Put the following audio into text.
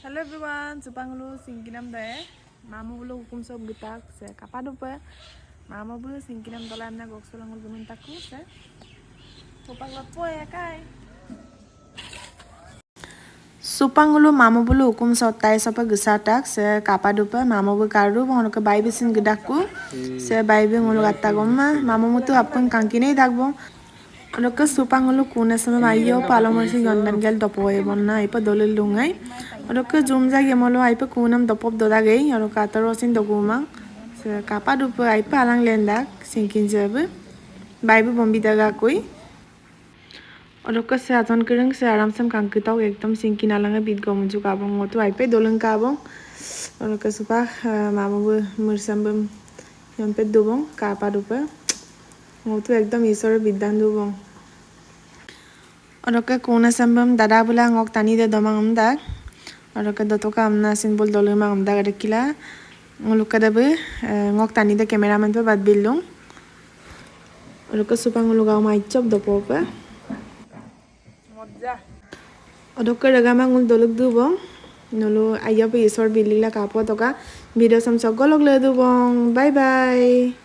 Hello everyone, supangulu singkinam dae. Mama bulu hukum sob gitak se kapadupa. Mama bulu singkinam dolam na goksolangul gumin taku se. Supang lapo ya kai. Supangulu mama bulu hukum sotai sopa gisatak se kapadupa mama bulu karu bono ke bayi bisin gidaku se bayi bi ngulu gata gomma mama mutu apun kankine dagbo. Oke supangulu kuna sama mayo palamosi yondan gel dopoe bonna ipa dolil lungai. Oke jumja gemolo ipa kunam dopop dodagay oke atarosin doguma se kapadupa ipa alang lendak singkin jabe bayi bombi daga koi. Oke se aton kereng se aram sam kankitau ekdom singkin alanga bid gomunju kabong otu ipa doleng kabong. Oke supa mama bu mursambem yonpet dubong kapadupa. Otu ekdom isore bidan dubong. Oke kuna sambam dada bula ngok tani de domang amdak. Oke dotoka amna sin bol dolema amdak ada kila. Nguluka dabe ngok tani de cameraman pe bad billung. Oke supa nguluka umai chop dopopa. Modja. Oke ragama ngul doluk dubong. Nulu ayah pe isor bilila kapo toka video sam sogolok le dubong. Bye bye.